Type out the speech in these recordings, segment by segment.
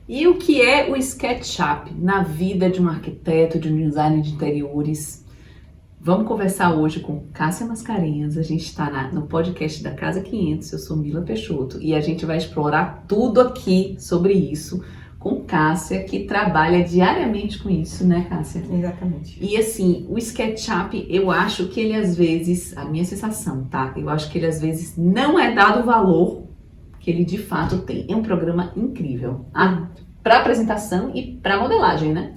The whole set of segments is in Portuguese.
E o que é o SketchUp na vida de um arquiteto, de um designer de interiores? Vamos conversar hoje com Cássia Mascarenhas. A gente está no podcast da Casa 500. Eu sou Mila Peixoto e a gente vai explorar tudo aqui sobre isso com Cássia, que trabalha diariamente com isso, né, Cássia? Exatamente. E assim, o SketchUp, eu acho que ele às vezes, a minha sensação, tá? Eu acho que ele às vezes não é dado o valor que ele de fato tem. É um programa incrível. Para apresentação e para modelagem, né?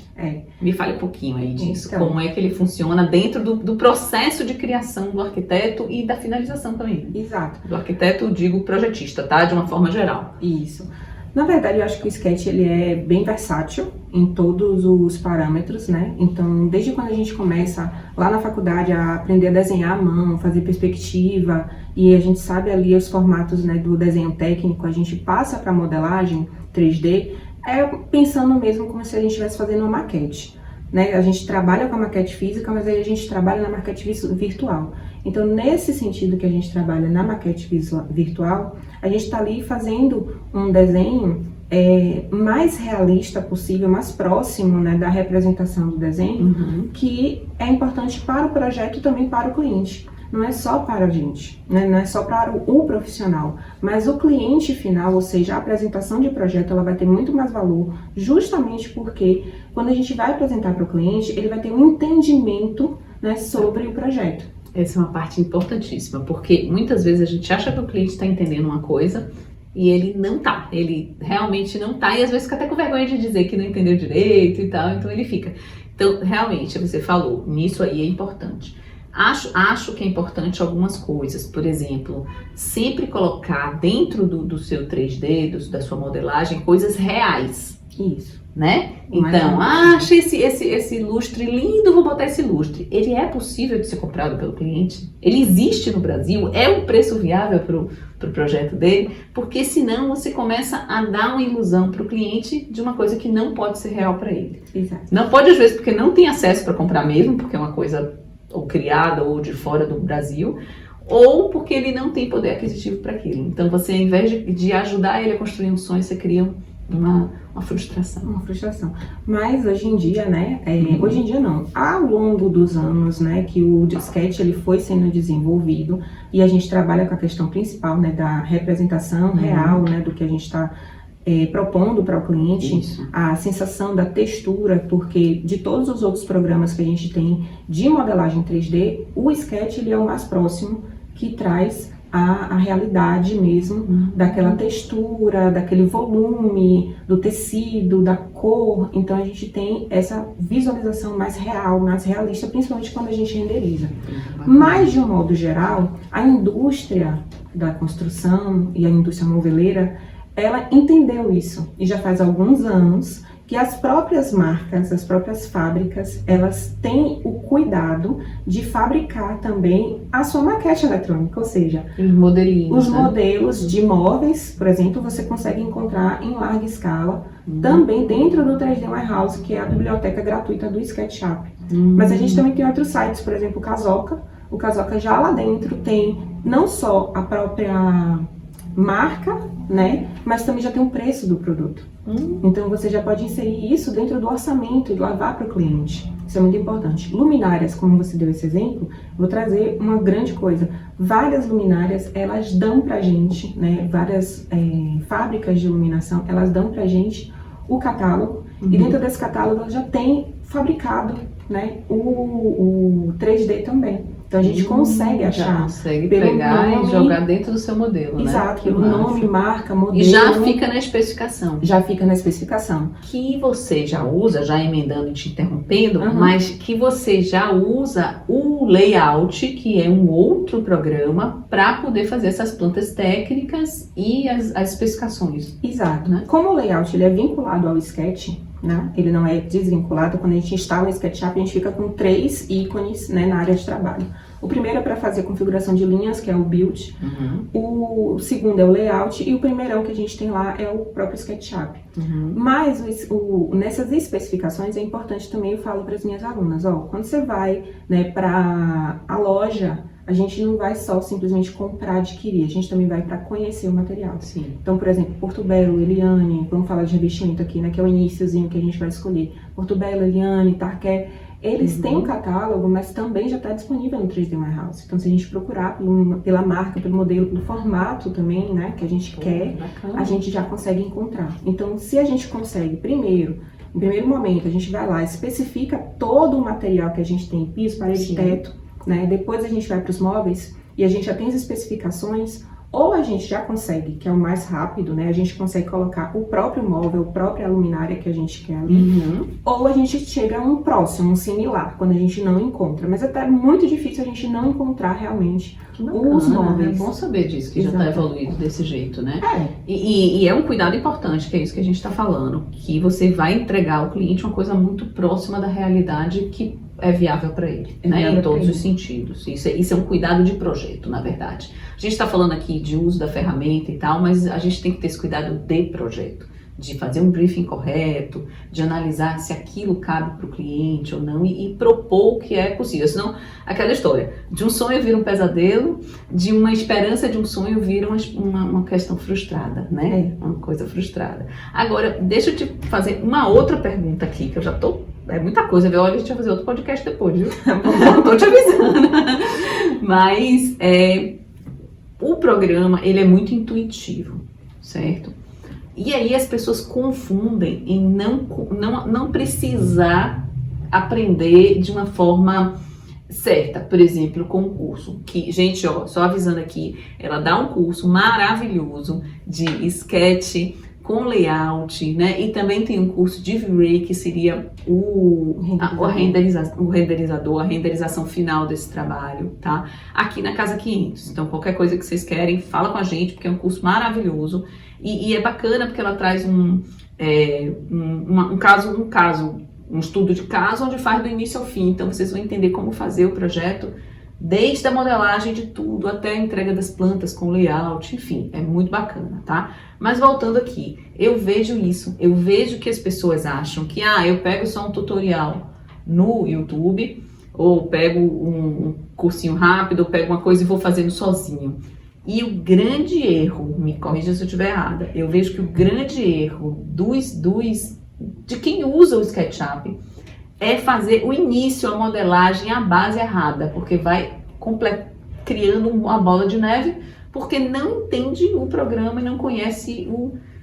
Me fale um pouquinho aí disso. Então, como é que ele funciona dentro do processo de criação do arquiteto e da finalização também. Exato. Do arquiteto, digo projetista, tá? De uma forma geral. Isso. Na verdade, eu acho que o Sketch ele é bem versátil em todos os parâmetros, né? Então, desde quando a gente começa lá na faculdade a aprender a desenhar à mão, fazer perspectiva, e a gente sabe ali os formatos, né, do desenho técnico, a gente passa para modelagem 3D, pensando mesmo como se a gente estivesse fazendo uma maquete, né? A gente trabalha com a maquete física, mas aí a gente trabalha na maquete virtual. Então, nesse sentido que a gente trabalha na maquete virtual, a gente está ali fazendo um desenho mais realista possível, mais próximo, né, da representação do desenho, que é importante para o projeto e também para o cliente. Não é só para a gente, né? Não é só para o profissional, mas o cliente final, ou seja, a apresentação de projeto, ela vai ter muito mais valor, justamente porque quando a gente vai apresentar para o cliente, ele vai ter um entendimento, né, sobre o projeto. Essa é uma parte importantíssima, porque muitas vezes a gente acha que o cliente está entendendo uma coisa e ele não tá, ele realmente não tá, e às vezes fica até com vergonha de dizer que não entendeu direito e tal, então ele fica. Então, realmente, você falou, nisso aí é importante. Acho que é importante algumas coisas, por exemplo, sempre colocar dentro do seu 3D, da sua modelagem, coisas reais. Isso. Né? Então, achei esse lustre lindo, vou botar esse lustre. Ele é possível de ser comprado pelo cliente? Ele existe no Brasil? É um preço viável para o projeto dele? Porque senão você começa a dar uma ilusão para o cliente de uma coisa que não pode ser real para ele. Exato. Não pode, às vezes, porque não tem acesso para comprar mesmo, porque é uma coisa ou criada ou de fora do Brasil, ou porque ele não tem poder aquisitivo para aquilo. Então, você, ao invés de ajudar ele a construir um sonho, você cria uma frustração. Uma frustração. Mas hoje em dia, né, hoje em dia não, ao longo dos anos, né, que o Sketch ele foi sendo desenvolvido e a gente trabalha com a questão principal, né, da representação real, né, do que a gente está propondo para o cliente. Isso. A sensação da textura, porque de todos os outros programas que a gente tem de modelagem 3D, o Sketch ele é o mais próximo que traz a realidade mesmo, daquela textura, daquele volume, do tecido, da cor. Então a gente tem essa visualização mais real, mais realista, principalmente quando a gente renderiza. Mas de um modo geral, a indústria da construção e a indústria moveleira, ela entendeu isso e já faz alguns anos que as próprias marcas, as próprias fábricas, elas têm o cuidado de fabricar também a sua maquete eletrônica, ou seja, os modelinhos, os modelos de móveis, por exemplo, você consegue encontrar em larga escala, também dentro do 3D Warehouse, que é a biblioteca gratuita do SketchUp. Mas a gente também tem outros sites, por exemplo, o Casoca já lá dentro tem não só a própria marca, né, mas também já tem um preço do produto. Então você já pode inserir isso dentro do orçamento e levar para o cliente. Isso é muito importante. Luminárias, como você deu esse exemplo, vou trazer uma grande coisa. Várias luminárias, elas dão pra gente, né, várias fábricas de iluminação, elas dão pra gente o catálogo, e dentro desse catálogo ela já tem fabricado, né, o 3D também. Então a gente consegue achar. Consegue pegar nome, e jogar dentro do seu modelo, exato, né? Pelo nome, marca, modelo. E já fica na especificação. Já fica na especificação. Que você já usa, já emendando e te interrompendo, mas que você já usa o layout, que é um outro programa, para poder fazer essas plantas técnicas e as especificações. Exato. Né? Como o layout ele é vinculado ao Sketch, né? Ele não é desvinculado. Quando a gente instala o SketchUp, a gente fica com 3 ícones, né, na área de trabalho. O primeiro é para fazer a configuração de linhas, que é o Build. O segundo é o Layout. E o primeirão que a gente tem lá é o próprio SketchUp. Mas nessas especificações é importante também, eu falo para as minhas alunas, quando você vai, né, para a loja a gente não vai só simplesmente comprar, adquirir, a gente também vai para conhecer o material. Sim. Então, por exemplo, Portobello, Eliane, vamos falar de revestimento aqui, né, que é o iniciozinho que a gente vai escolher. Portobello, Eliane, Tarquet, eles têm um catálogo, mas também já está disponível no 3D Warehouse. Então, se a gente procurar pela marca, pelo modelo, pelo formato também, né, que a gente quer, bacana. a gente já consegue encontrar. Então, se a gente consegue, em primeiro momento, a gente vai lá, especifica todo o material que a gente tem, piso, parede, Sim. teto, né? Depois a gente vai para os móveis e a gente já tem as especificações, ou a gente já consegue, que é o mais rápido, né? A gente consegue colocar o próprio móvel, a própria luminária que a gente quer ali, ou a gente chega a um próximo, um similar, quando a gente não encontra. Mas até é muito difícil a gente não encontrar realmente os móveis. É bom saber disso, que já está evoluído desse jeito, né? É. E é um cuidado importante, que é isso que a gente está falando, que você vai entregar ao cliente uma coisa muito próxima da realidade que é viável para ele, né? Em todos os sentidos. Isso é um cuidado de projeto, na verdade. A gente está falando aqui de uso da ferramenta e tal, mas a gente tem que ter esse cuidado de projeto, de fazer um briefing correto, de analisar se aquilo cabe para o cliente ou não e propor o que é possível. Senão, aquela história, de um sonho vira um pesadelo, de uma esperança de um sonho vira uma questão frustrada, né? Uma coisa frustrada. Agora, deixa eu te fazer uma outra pergunta aqui, que eu já tô... É muita coisa, viu? Olha, a gente vai fazer outro podcast depois, viu? Não tô te avisando. Mas o programa, ele é muito intuitivo, certo? E aí as pessoas confundem em não precisar aprender de uma forma certa. Por exemplo, com um curso. Que, gente, ó, só avisando aqui, ela dá um curso maravilhoso de sketch com layout, né? E também tem um curso de V-Ray, que seria o renderizador, a renderização final desse trabalho, tá? Aqui na Casa 500. Então, qualquer coisa que vocês querem, fala com a gente, porque é um curso maravilhoso. E é bacana porque ela traz um estudo de caso, onde faz do início ao fim. Então, vocês vão entender como fazer o projeto, desde a modelagem de tudo até a entrega das plantas com layout, enfim, é muito bacana, tá? Mas voltando aqui, eu vejo que as pessoas acham que, eu pego só um tutorial no YouTube, ou pego um cursinho rápido, ou pego uma coisa e vou fazendo sozinho. E o grande erro, me corrija se eu estiver errada, eu vejo que o grande erro de quem usa o SketchUp é fazer o início, a modelagem, a base errada, porque vai criando uma bola de neve, porque não entende o programa e não conhece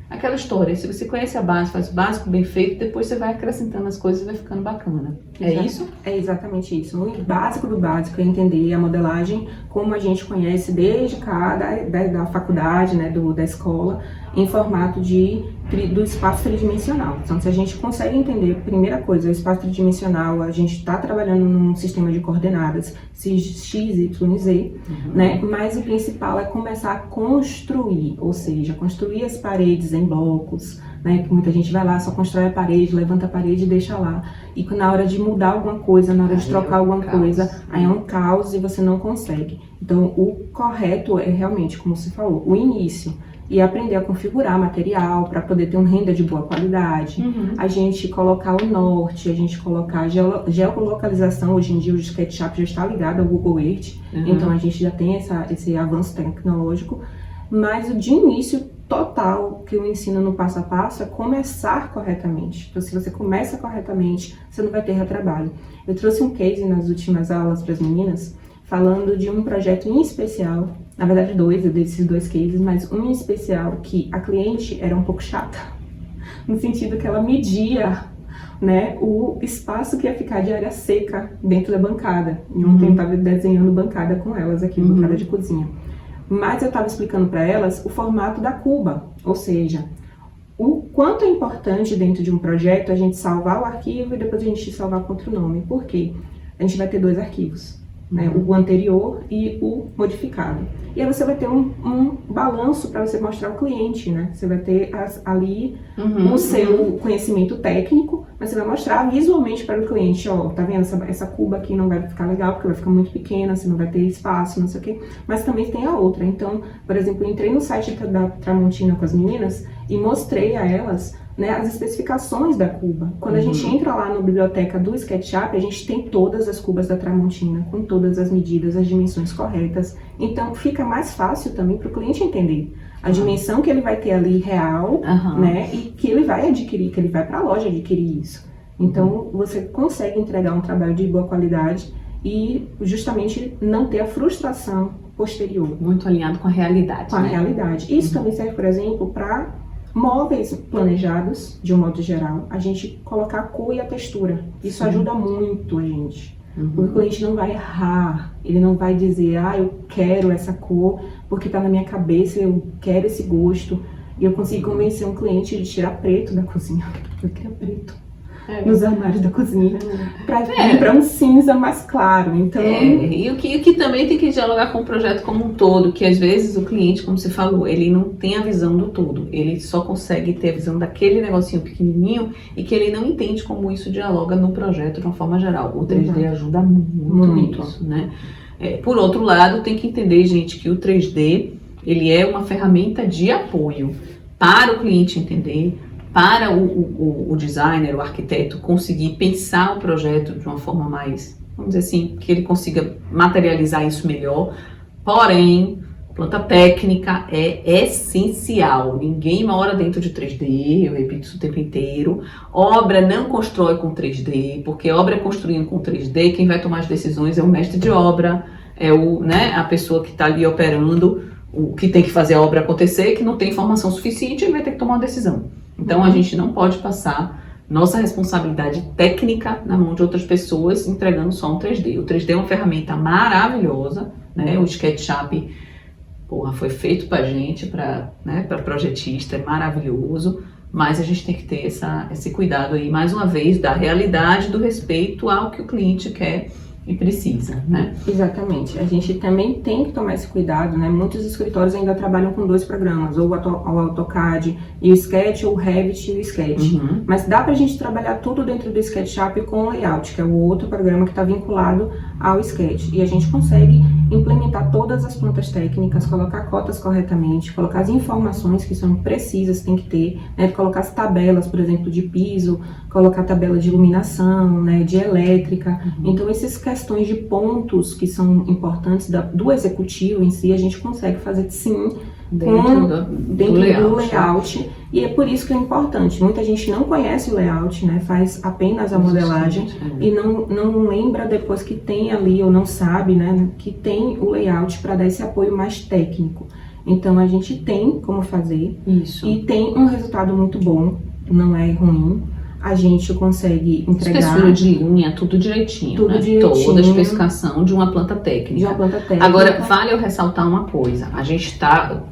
aquela história. Se você conhece a base, faz o básico bem feito, depois você vai acrescentando as coisas e vai ficando bacana. É isso? É exatamente isso. O básico do básico é entender a modelagem como a gente conhece desde da faculdade, né, da escola, em formato do espaço tridimensional. Então, se a gente consegue entender, primeira coisa, o espaço tridimensional, a gente está trabalhando num sistema de coordenadas X, Y, Z, né? Mas o principal é começar a construir, ou seja, construir as paredes em blocos, né? Que muita gente vai lá, só constrói a parede, levanta a parede e deixa lá. E na hora de mudar alguma coisa, na hora de trocar alguma coisa, aí é um caos e você não consegue. Então, o correto é realmente, como você falou, o início. E aprender a configurar material para poder ter um render de boa qualidade. A gente colocar o norte, a gente colocar a geolocalização. Hoje em dia o SketchUp já está ligado ao Google Earth, então a gente já tem esse avanço tecnológico. Mas o de início total que eu ensino no passo a passo é começar corretamente. Então, se você começa corretamente, você não vai ter retrabalho. Eu trouxe um case nas últimas aulas para as meninas, falando de um projeto em especial, na verdade desses dois cases, mas um em especial que a cliente era um pouco chata, no sentido que ela media, né, o espaço que ia ficar de área seca dentro da bancada. E ontem eu estava desenhando bancada com elas aqui, bancada de cozinha. Mas eu estava explicando para elas o formato da cuba, ou seja, o quanto é importante dentro de um projeto a gente salvar o arquivo e depois a gente salvar com outro nome. Por quê? A gente vai ter dois arquivos, né? O anterior e o modificado. E aí você vai ter um balanço para você mostrar ao cliente, né? Você vai ter ali o seu conhecimento técnico, mas você vai mostrar visualmente para o cliente, ó, tá vendo? Essa cuba aqui não vai ficar legal, porque vai ficar muito pequena, você não vai ter espaço, não sei o quê. Mas também tem a outra. Então, por exemplo, eu entrei no site da Tramontina com as meninas e mostrei a elas né, as especificações da cuba. Quando a gente entra lá na biblioteca do SketchUp, a gente tem todas as cubas da Tramontina, com todas as medidas, as dimensões corretas. Então, fica mais fácil também para o cliente entender a dimensão que ele vai ter ali real, né, e que ele vai adquirir, que ele vai para a loja adquirir isso. Então, você consegue entregar um trabalho de boa qualidade e justamente não ter a frustração posterior. Muito alinhado com a realidade. Com a realidade. Isso também serve, por exemplo, para móveis planejados, de um modo geral, a gente colocar a cor e a textura. Isso ajuda muito a gente. O cliente não vai errar, ele não vai dizer, eu quero essa cor porque está na minha cabeça, eu quero esse gosto. E eu consigo convencer um cliente de tirar preto da cozinha. Eu quero preto. Nos armários da cozinha, para ir para um cinza mais claro. Então... E o que também tem que dialogar com o projeto como um todo, que às vezes o cliente, como você falou, ele não tem a visão do todo, ele só consegue ter a visão daquele negocinho pequenininho e que ele não entende como isso dialoga no projeto de uma forma geral. O 3D ajuda muito nisso, né? Por outro lado, tem que entender, gente, que o 3D, ele é uma ferramenta de apoio para o cliente entender, para o designer, o arquiteto, conseguir pensar o projeto de uma forma mais, vamos dizer assim, que ele consiga materializar isso melhor. Porém, planta técnica é essencial. Ninguém mora dentro de 3D, eu repito isso o tempo inteiro. Obra não constrói com 3D, porque obra construindo com 3D, quem vai tomar as decisões é o mestre de obra, é a pessoa que está ali operando, o que tem que fazer a obra acontecer, que não tem informação suficiente e vai ter que tomar uma decisão. Então, a gente não pode passar nossa responsabilidade técnica na mão de outras pessoas entregando só um 3D. O 3D é uma ferramenta maravilhosa, né? O SketchUp, foi feito pra gente, para projetista, é maravilhoso, mas a gente tem que ter esse cuidado aí, mais uma vez, da realidade, do respeito ao que o cliente quer e precisa, né? Exatamente. A gente também tem que tomar esse cuidado, né? Muitos escritórios ainda trabalham com 2 programas, ou o AutoCAD e o Sketch, ou o Revit e o Sketch. Mas dá pra gente trabalhar tudo dentro do SketchUp com o Layout, que é o outro programa que está vinculado ao Sketch. E a gente consegue implementar todas as plantas técnicas, colocar cotas corretamente, colocar as informações que são precisas, tem que ter, né? Colocar as tabelas, por exemplo, de piso, colocar tabela de iluminação, né? De elétrica. Então, essas questões de pontos que são importantes do executivo em si, a gente consegue fazer sim dentro do layout. E é por isso que é importante. Muita gente não conhece o layout, né? Faz apenas a modelagem e não lembra depois que tem ali, ou não sabe, né? Que tem o layout para dar esse apoio mais técnico. Então a gente tem como fazer isso. E tem um resultado muito bom, não é ruim. A gente consegue entregar... Espessura de linha, tudo direitinho, tudo né? direitinho. Toda a especificação de uma planta técnica. Agora, vale eu ressaltar uma coisa.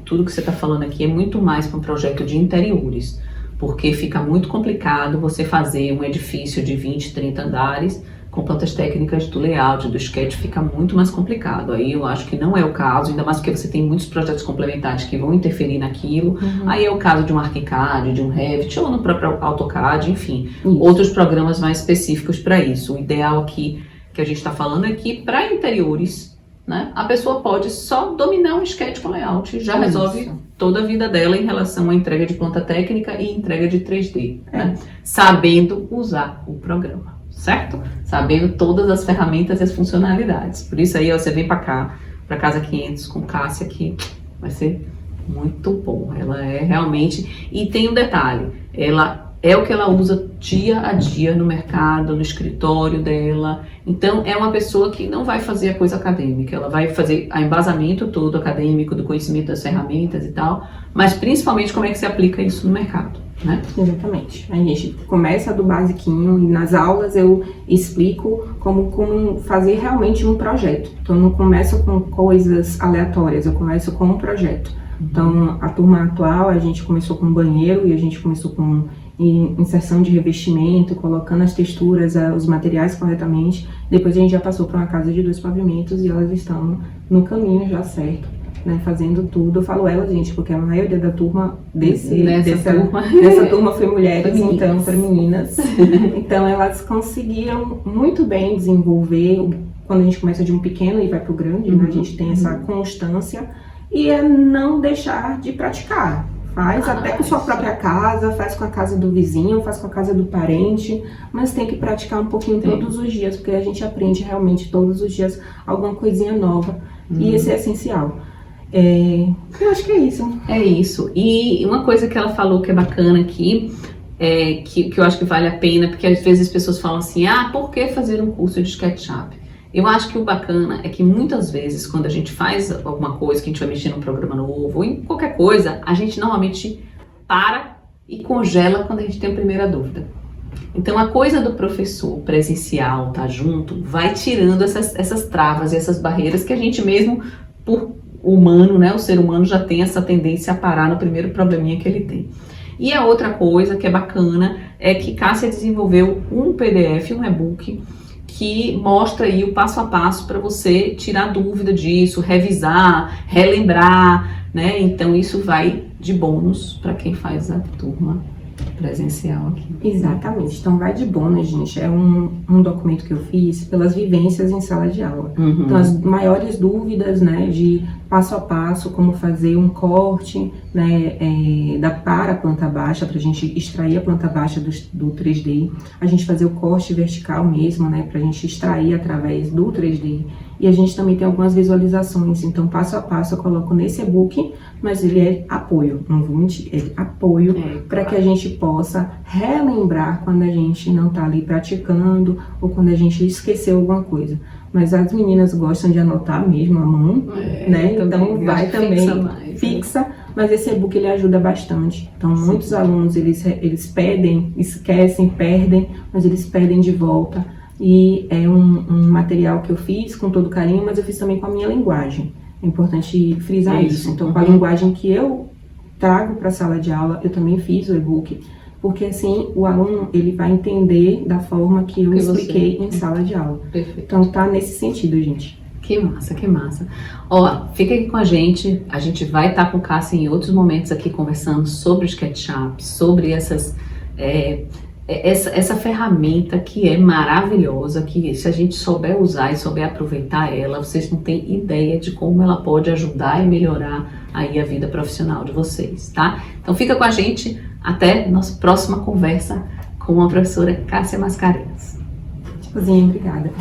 Tudo que você está falando aqui é muito mais para um projeto de interiores. Porque fica muito complicado você fazer um edifício de 20, 30 andares com plantas técnicas do layout, do sketch, fica muito mais complicado. Aí eu acho que não é o caso, ainda mais porque você tem muitos projetos complementares que vão interferir naquilo. Aí é o caso de um ArchiCAD, de um Revit, ou no próprio AutoCAD, enfim. Outros programas mais específicos para isso. O ideal aqui, que a gente está falando, é que para interiores, né, a pessoa pode só dominar um sketch com layout, já resolve toda a vida dela em relação à entrega de planta técnica e entrega de 3D, né, sabendo usar o programa. Certo? Sabendo todas as ferramentas e as funcionalidades. Por isso aí, você vem para cá, para Casa 500 com Cássia, que vai ser muito bom. Ela é realmente... E tem um detalhe, ela é o que ela usa dia a dia no mercado, no escritório dela. Então, é uma pessoa que não vai fazer a coisa acadêmica, ela vai fazer o embasamento todo acadêmico, do conhecimento das ferramentas e tal, mas principalmente como é que se aplica isso no mercado, né? Exatamente. A gente começa do basiquinho e nas aulas eu explico como fazer realmente um projeto. Então, eu não começo com coisas aleatórias, eu começo com um projeto. Então, a turma atual, a gente começou com banheiro e a gente começou com inserção de revestimento, colocando as texturas, os materiais corretamente. Depois a gente já passou para uma casa de 2 pavimentos e elas estão no caminho já certo, né, fazendo tudo. Eu falo elas, gente, porque a maioria da turma dessa turma foi mulheres, então, para meninas. Então elas conseguiram muito bem desenvolver, quando a gente começa de um pequeno e vai para o grande, né, a gente tem essa constância e é não deixar de praticar. Faz até com sua própria casa, faz com a casa do vizinho, faz com a casa do parente, mas tem que praticar um pouquinho todos os dias, porque a gente aprende realmente todos os dias alguma coisinha nova, e esse é essencial. Eu acho que é isso. É isso. E uma coisa que ela falou que é bacana aqui, que eu acho que vale a pena, porque às vezes as pessoas falam assim, por que fazer um curso de SketchUp? Eu acho que o bacana é que muitas vezes, quando a gente faz alguma coisa, que a gente vai mexer num programa novo, ou em qualquer coisa, a gente normalmente para e congela quando a gente tem a primeira dúvida. Então, a coisa do professor presencial, tá junto, vai tirando essas travas e essas barreiras que a gente mesmo, por humano, né, o ser humano já tem essa tendência a parar no primeiro probleminha que ele tem. E a outra coisa que é bacana é que Cássia desenvolveu um PDF, um e-book, que mostra aí o passo a passo para você tirar dúvida disso, revisar, relembrar, né? Então isso vai de bônus para quem faz a turma presencial aqui. Exatamente, então vai de bônus, gente. É um documento que eu fiz pelas vivências em sala de aula. Então as maiores dúvidas, né, de passo a passo, como fazer um corte, né, para a planta baixa, para a gente extrair a planta baixa do 3D, a gente fazer o corte vertical mesmo, né, para a gente extrair através do 3D. E a gente também tem algumas visualizações, então passo a passo eu coloco nesse e-book, mas ele é apoio, não vou mentir, é apoio para que a gente possa relembrar quando a gente não está ali praticando ou quando a gente esqueceu alguma coisa. Mas as meninas gostam de anotar mesmo a mão, né? Então vai também, fixa, mas esse e-book ele ajuda bastante. Então muitos alunos eles pedem, esquecem, perdem, mas eles pedem de volta. E é um material que eu fiz com todo carinho, mas eu fiz também com a minha linguagem. É importante frisar isso. Então, com a linguagem que eu trago para a sala de aula, eu também fiz o e-book, porque assim o aluno ele vai entender da forma que eu expliquei em sala de aula. Perfeito. Então, tá nesse sentido, gente. Que massa, que massa. Ó, fica aqui com a gente vai estar com Cássia em outros momentos aqui conversando sobre o SketchUp, sobre essa ferramenta que é maravilhosa, que se a gente souber usar e souber aproveitar ela, vocês não têm ideia de como ela pode ajudar e melhorar aí a vida profissional de vocês, tá? Então fica com a gente até nossa próxima conversa com a professora Cássia Mascarenhas. Tchauzinho, obrigada.